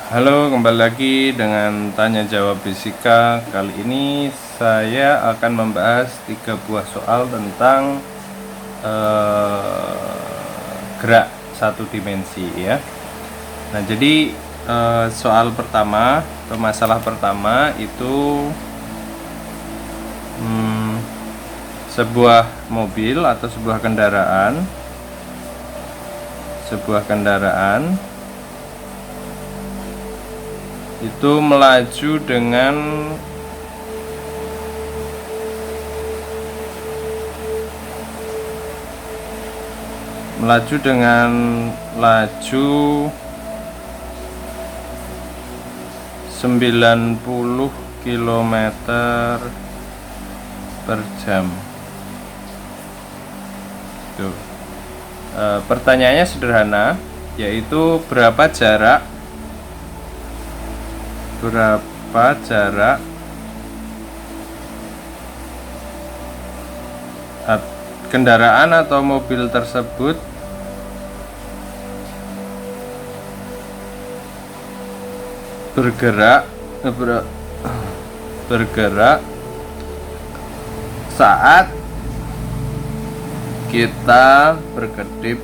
Halo, kembali lagi dengan tanya jawab fisika. Kali ini saya akan membahas 3 buah soal tentang gerak satu dimensi ya. Nah, jadi soal pertama atau masalah pertama itu sebuah mobil atau sebuah kendaraan itu melaju dengan laju 90 km per jam. Tuh. Pertanyaannya sederhana, yaitu berapa jarak kendaraan atau mobil tersebut bergerak saat kita berkedip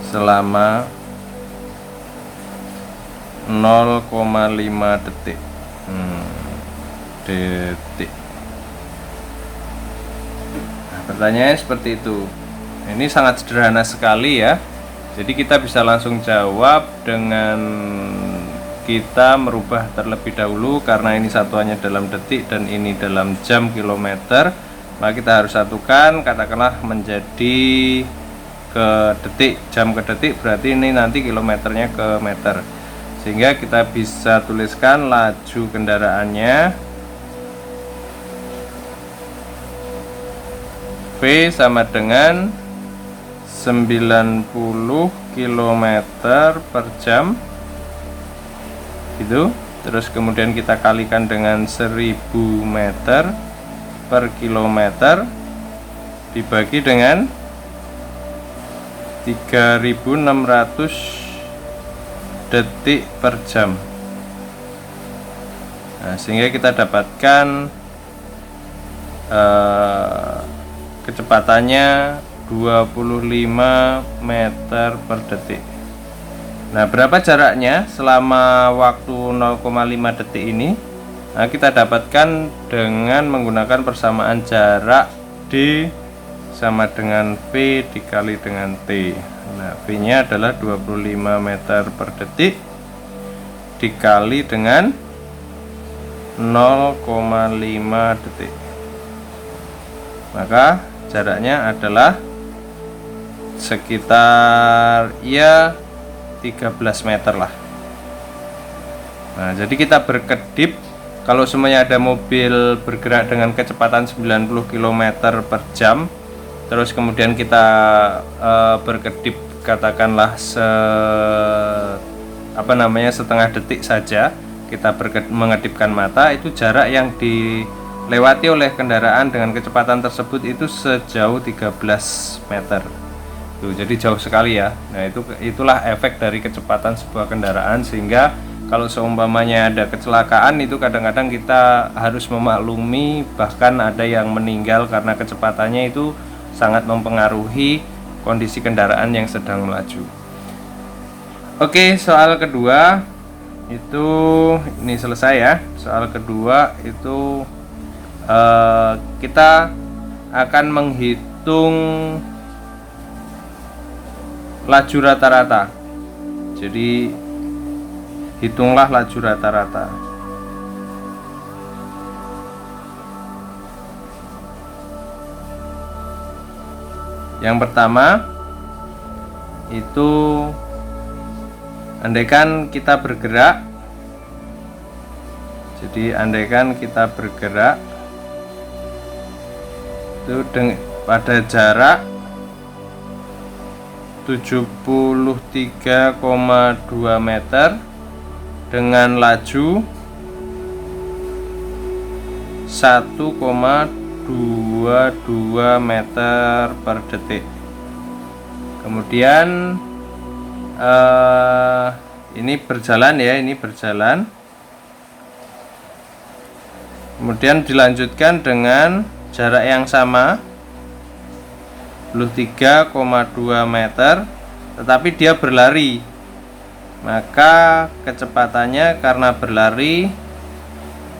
selama 0,5 detik. Nah, pertanyaannya seperti itu. Ini sangat sederhana sekali ya. Jadi kita bisa langsung jawab dengan kita merubah terlebih dahulu, karena ini satuannya dalam detik dan ini dalam jam kilometer. Maka kita harus satukan, katakanlah menjadi ke detik, jam ke detik, berarti ini nanti kilometernya ke meter. Sehingga kita bisa tuliskan laju kendaraannya V sama dengan 90 km per jam gitu. Terus kemudian kita kalikan dengan 1000 meter per kilometer dibagi dengan 3600 detik per jam. Nah, sehingga kita dapatkan kecepatannya 25 meter per detik. Nah, berapa jaraknya selama waktu 0,5 detik ini? Nah, kita dapatkan dengan menggunakan persamaan jarak D sama dengan V dikali dengan T. Nah, V nya adalah 25 meter per detik dikali dengan 0,5 detik. Maka jaraknya adalah sekitar 13 meter lah. Nah, jadi kita berkedip, kalau semuanya ada mobil bergerak dengan kecepatan 90 km per jam, terus kemudian kita berkedip katakanlah setengah detik saja, kita mengedipkan mata, itu jarak yang dilewati oleh kendaraan dengan kecepatan tersebut itu sejauh 13 meter. Tuh, jadi jauh sekali ya. Nah, itulah efek dari kecepatan sebuah kendaraan, sehingga kalau seumpamanya ada kecelakaan itu kadang-kadang kita harus memaklumi, bahkan ada yang meninggal karena kecepatannya itu sangat mempengaruhi kondisi kendaraan yang sedang melaju. Oke, soal kedua itu ini selesai ya. Soal kedua itu kita akan menghitung laju rata-rata. Jadi hitunglah laju rata-rata. Yang pertama itu andaikan kita bergerak. Jadi andaikan kita bergerak itu pada jarak 73,2 meter dengan laju 1,22 meter per detik. Kemudian ini berjalan ya, ini berjalan. Kemudian dilanjutkan dengan jarak yang sama 3,2 meter, tetapi dia berlari. Maka kecepatannya karena berlari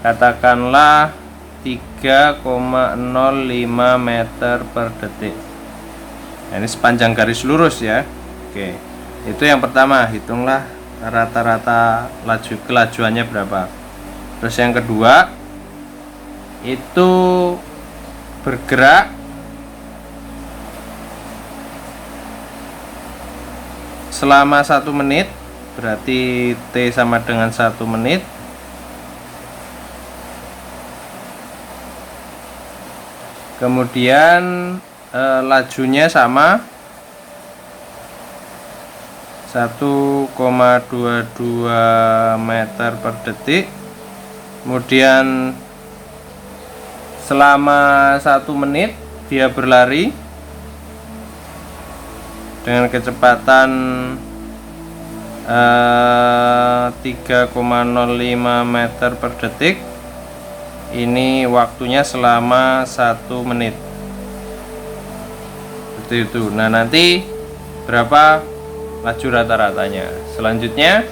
katakanlah 3,05 meter per detik. Nah, ini sepanjang garis lurus ya. Oke, itu yang pertama, hitunglah rata-rata kelajuannya berapa. Terus yang kedua, itu bergerak selama 1 menit, berarti T sama dengan 1 menit. Kemudian lajunya sama 1,22 meter per detik. Kemudian selama 1 menit dia berlari dengan kecepatan 3,05 meter per detik. Ini waktunya selama 1 menit. Seperti itu. Nah, nanti berapa laju rata-ratanya? Selanjutnya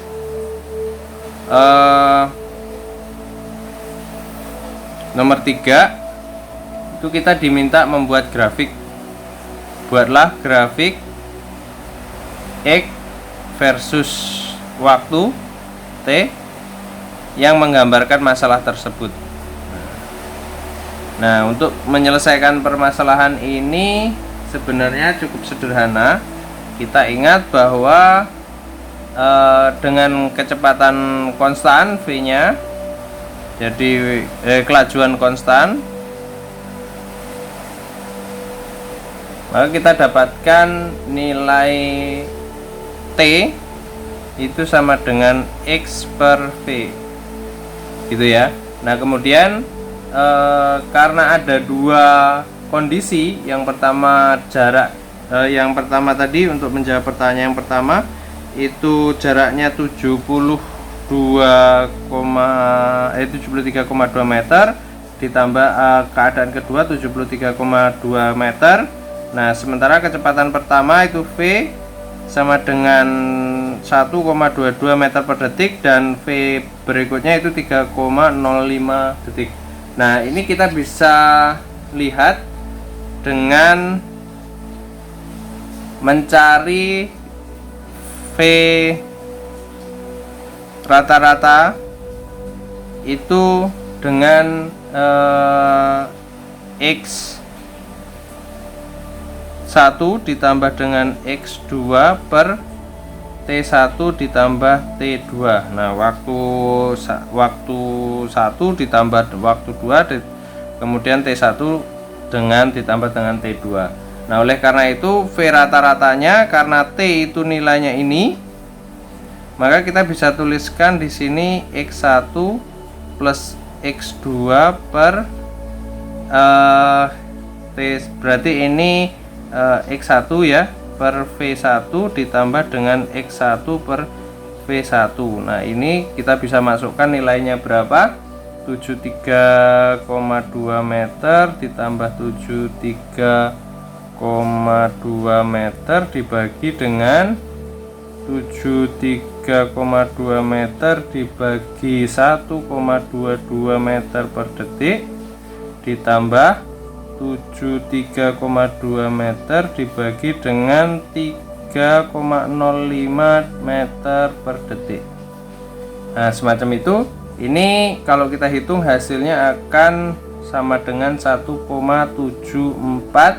nomor 3 itu kita diminta membuat grafik. Buatlah grafik X versus waktu T yang menggambarkan masalah tersebut. Nah, untuk menyelesaikan permasalahan ini sebenarnya cukup sederhana. Kita ingat bahwa dengan kecepatan konstan V-nya, jadi kelajuan konstan, maka kita dapatkan nilai T itu sama dengan X per V, gitu ya. Nah, kemudian karena ada 2 kondisi. Yang pertama jarak, yang pertama tadi untuk menjawab pertanyaan yang pertama itu jaraknya 73,2 meter, ditambah keadaan kedua 73,2 meter. Nah, sementara kecepatan pertama itu V sama dengan 1,22 meter per detik dan V berikutnya itu 3,05 detik. Nah, ini kita bisa lihat dengan mencari V rata-rata itu dengan X1 ditambah dengan X2 per T1 ditambah T2. Nah, waktu 1 ditambah waktu 2, kemudian T1 ditambah dengan T2. Nah, oleh karena itu V rata-ratanya, karena T itu nilainya ini, maka kita bisa tuliskan di sini X1 plus X2 per T, berarti ini X1 ya, per V1 ditambah dengan X1 per V1. Nah, ini kita bisa masukkan nilainya berapa? 73,2 meter ditambah 73,2 meter dibagi dengan 73,2 meter dibagi 1,22 meter per detik ditambah 73,2 meter dibagi dengan 3,05 meter per detik. Nah, semacam itu. Ini kalau kita hitung hasilnya akan sama dengan 1,74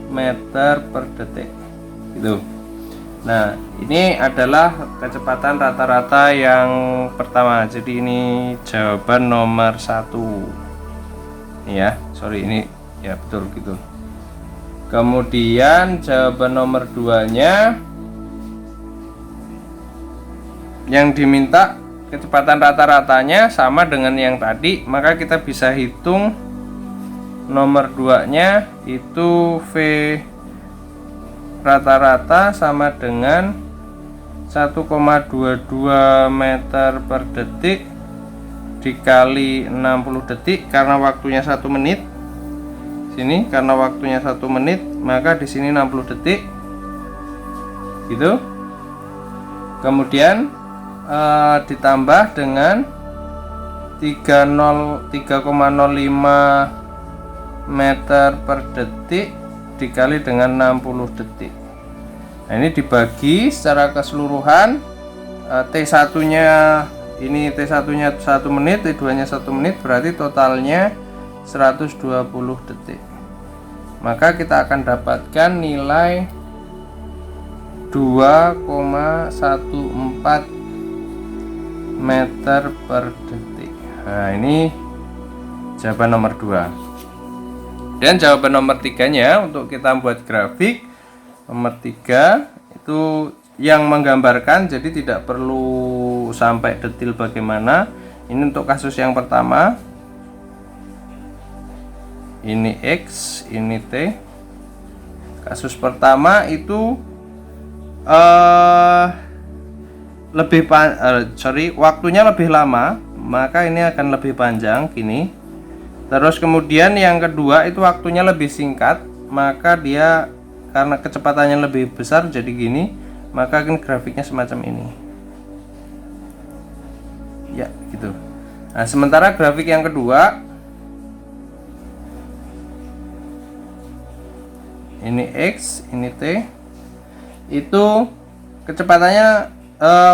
meter per detik. Gitu. Nah, ini adalah kecepatan rata-rata yang pertama. Jadi ini jawaban nomor 1. Ya, sorry, ini ya betul gitu. Kemudian jawaban nomor 2-nya yang diminta kecepatan rata-ratanya sama dengan yang tadi, maka kita bisa hitung nomor 2-nya itu V rata-rata sama dengan 1,22 meter per detik dikali 60 detik karena waktunya 1 menit. Sini karena waktunya 1 menit, maka di sini 60 detik. Gitu. Kemudian ditambah dengan 3,05 meter per detik dikali dengan 60 detik. Nah, ini dibagi secara keseluruhan. T1 nya ini T1 nya 1 menit, T2 nya 1 menit, berarti totalnya 120 detik. Maka kita akan dapatkan nilai 2,14 meter per detik. Nah, ini jawaban nomor 2. Dan jawaban nomor 3-nya untuk kita buat grafik nomor 3 itu yang menggambarkan, jadi tidak perlu sampai detail bagaimana. Ini untuk kasus yang pertama. Ini X, ini T. Kasus pertama itu waktunya lebih lama, maka ini akan lebih panjang gini. Terus kemudian yang kedua itu waktunya lebih singkat, maka dia karena kecepatannya lebih besar jadi gini, maka akan grafiknya semacam ini. Ya, gitu. Nah, sementara grafik yang kedua ini X, ini T. Itu kecepatannya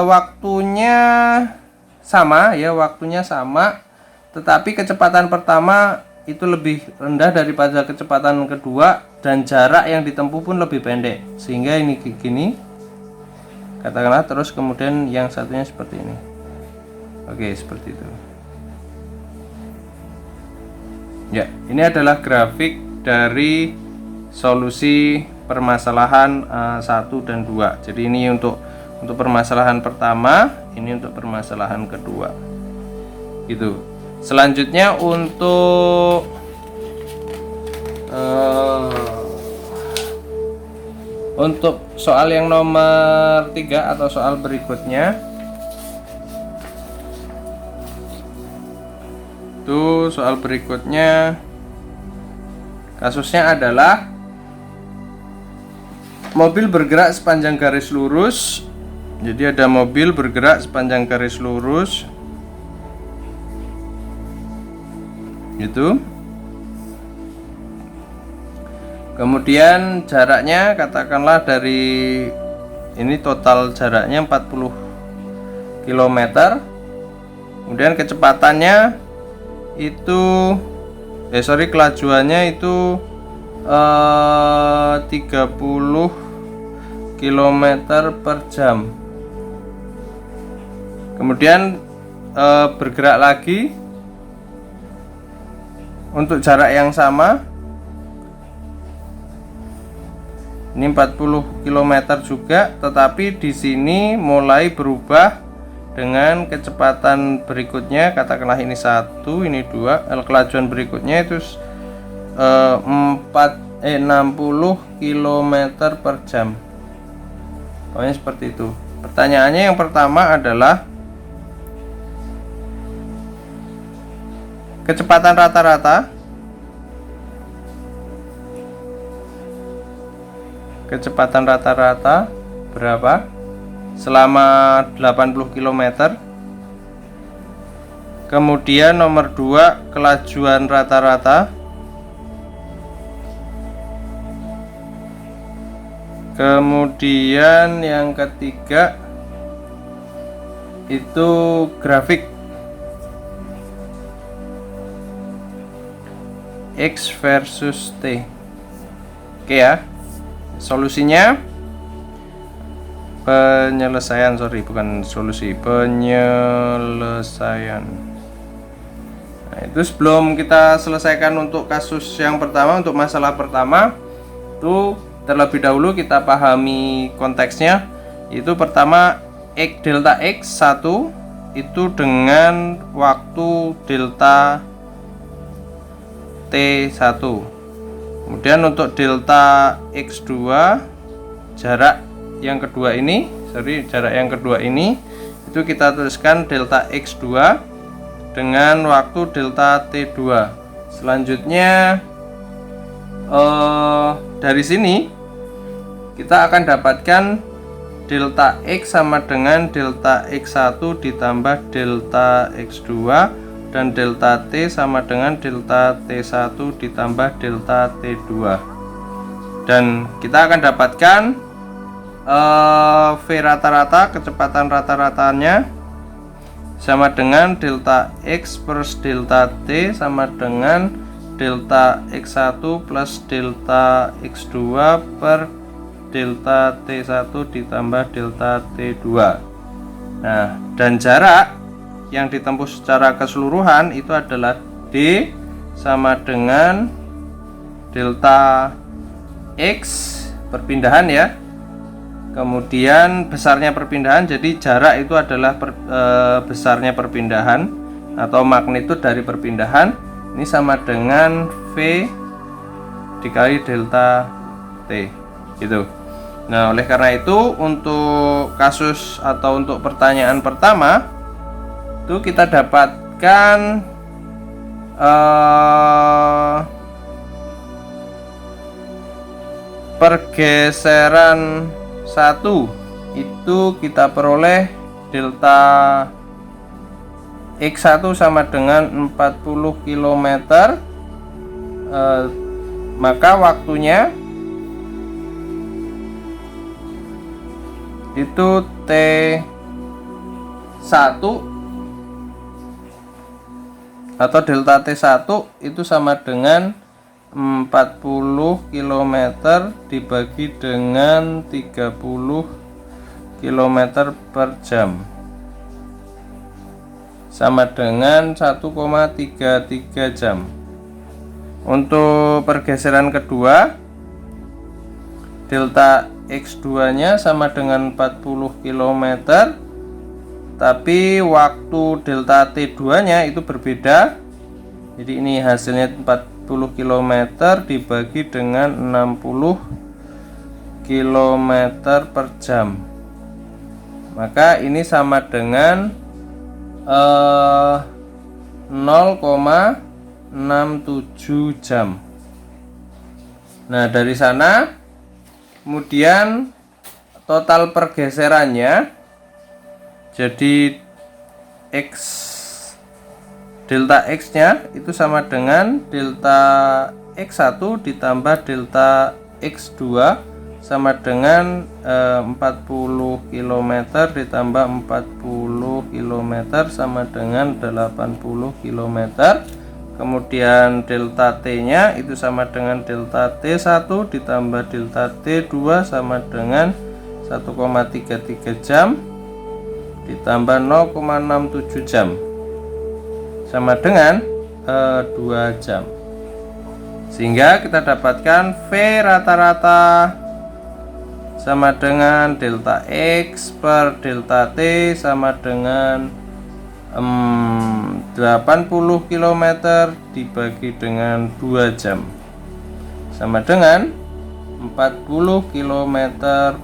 waktunya sama ya, waktunya sama, tetapi kecepatan pertama itu lebih rendah daripada kecepatan kedua dan jarak yang ditempuh pun lebih pendek, sehingga ini gini katakanlah, terus kemudian yang satunya seperti ini. Oke, seperti itu. Ya, ini adalah grafik dari solusi permasalahan 1 dan 2. Jadi ini untuk permasalahan pertama, ini untuk permasalahan kedua. Gitu. Selanjutnya untuk soal yang nomor 3 atau soal berikutnya. Itu soal berikutnya kasusnya adalah mobil bergerak sepanjang garis lurus. Jadi ada mobil bergerak sepanjang garis lurus gitu. Kemudian jaraknya katakanlah dari ini total jaraknya 40 km. Kemudian kecepatannya itu kelajuannya itu 30 km per jam. Kemudian bergerak lagi untuk jarak yang sama. Ini 40 km juga, tetapi di sini mulai berubah dengan kecepatan berikutnya, katakanlah ini 1, ini 2, kelajuan berikutnya itu 60 km per jam. Pokoknya seperti itu. Pertanyaannya yang pertama adalah kecepatan rata-rata. Kecepatan rata-rata berapa selama 80 km. Kemudian nomor 2, kelajuan rata-rata. Kemudian yang ketiga itu grafik X versus T. Oke ya. Solusinya penyelesaian, bukan solusi, penyelesaian. Nah, itu sebelum kita selesaikan untuk kasus yang pertama, untuk masalah pertama, itu terlebih dahulu kita pahami konteksnya. Itu pertama delta X1 itu dengan waktu delta T1. Kemudian untuk delta X2 jarak yang kedua ini Jadi jarak yang kedua ini itu kita tuliskan delta X2 dengan waktu delta T2. Selanjutnya dari sini kita akan dapatkan delta X sama dengan delta X1 ditambah delta X2, dan delta T sama dengan delta T1 ditambah delta T2. Dan kita akan dapatkan V rata-rata, kecepatan rata-ratanya sama dengan delta X per delta T sama dengan delta X1 plus delta X2 per delta T1 ditambah delta T2. Nah, dan jarak yang ditempuh secara keseluruhan itu adalah D sama dengan delta X perpindahan ya. Kemudian besarnya perpindahan, jadi jarak itu adalah besarnya perpindahan atau magnitud dari perpindahan. Ini sama dengan V dikali delta T gitu. Nah, oleh karena itu untuk kasus atau untuk pertanyaan pertama itu kita dapatkan pergeseran 1 itu kita peroleh delta X1 sama dengan 40 km, maka waktunya itu T1 atau delta T1 itu sama dengan 40 km dibagi dengan 30 km per jam sama dengan 1,33 jam. Untuk pergeseran kedua, delta X2 nya sama dengan 40 km, tapi waktu delta T2 nya itu berbeda. Jadi ini hasilnya 40 km dibagi dengan 60 km per jam, maka ini sama dengan 0,67 jam. Nah, dari sana kemudian total pergeserannya jadi delta X nya itu sama dengan delta X1 ditambah delta X2 sama dengan 40 km ditambah 40 km sama dengan 80 km. Kemudian delta T nya itu sama dengan delta T1 ditambah delta T2 sama dengan 1,33 jam ditambah 0,67 jam sama dengan 2 jam. Sehingga kita dapatkan V rata-rata sama dengan delta X per delta T sama dengan 80 km dibagi dengan 2 jam sama dengan 40 km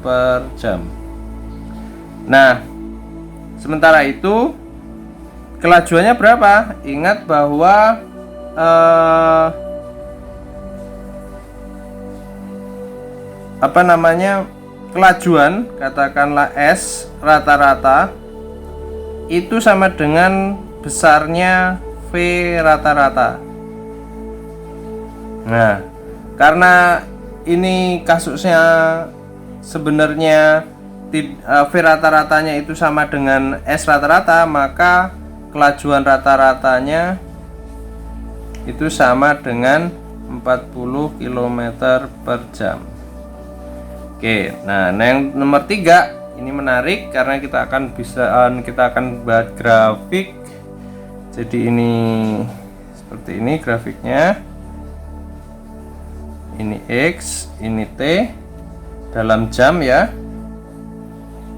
per jam. Nah, sementara itu kelajuannya berapa? Ingat bahwa kelajuan, katakanlah S rata-rata itu sama dengan besarnya V rata-rata. Nah, karena ini kasusnya sebenarnya V rata-ratanya itu sama dengan S rata-rata, maka kelajuan rata-ratanya itu sama dengan 40 km per jam. Oke, nah yang nomor 3 ini menarik karena kita akan buat grafik. Jadi ini seperti ini grafiknya. Ini X, ini T dalam jam ya.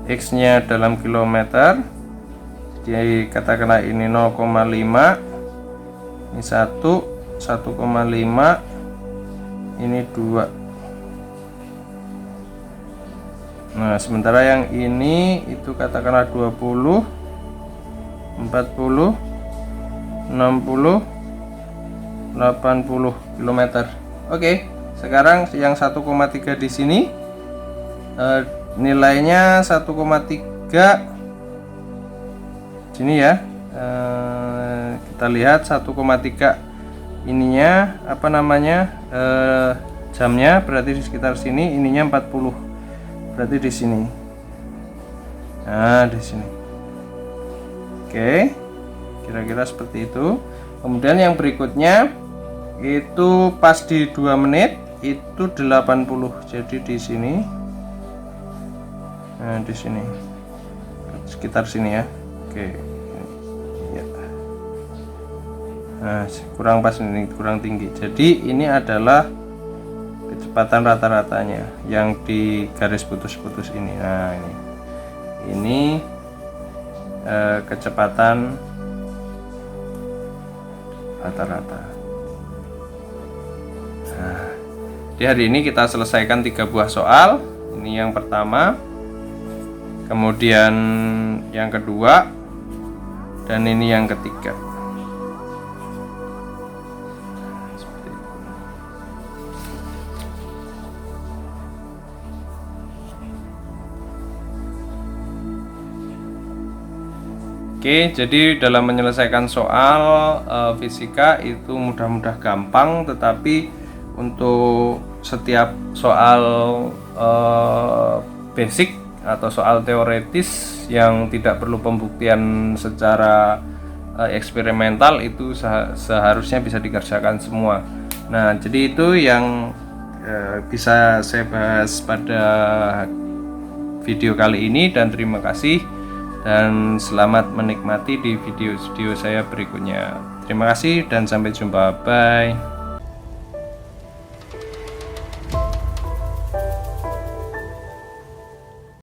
X nya dalam kilometer. Jadi katakanlah ini 0,5, ini 1,5, ini 2. Nah, sementara yang ini itu katakanlah 20, 40, 60, 80 km. Oke, sekarang yang 1,3 di sini nilainya 1,3 sini ya. Kita lihat 1,3 ininya apa namanya, jamnya berarti di sekitar sini, ininya 40 berarti di sini. Nah, di sini. Oke, kira-kira seperti itu. Kemudian yang berikutnya itu pas di 2 menit itu 80, jadi di sini. Nah, di sini sekitar sini ya. Oke ya. Nah, kurang pas, ini kurang tinggi, jadi ini adalah kecepatan rata-ratanya yang di garis putus-putus ini. Nah, ini kecepatan rata-rata. Nah, di hari ini kita selesaikan 3 buah soal. Ini yang pertama, kemudian yang kedua, dan ini yang ketiga. Oke, jadi dalam menyelesaikan soal fisika itu mudah-mudah gampang, tetapi untuk setiap soal basic atau soal teoretis yang tidak perlu pembuktian secara eksperimental itu seharusnya bisa dikerjakan semua. Nah, jadi itu yang bisa saya bahas pada video kali ini, dan terima kasih. Dan selamat menikmati di video-video saya berikutnya. Terima kasih dan sampai jumpa. Bye.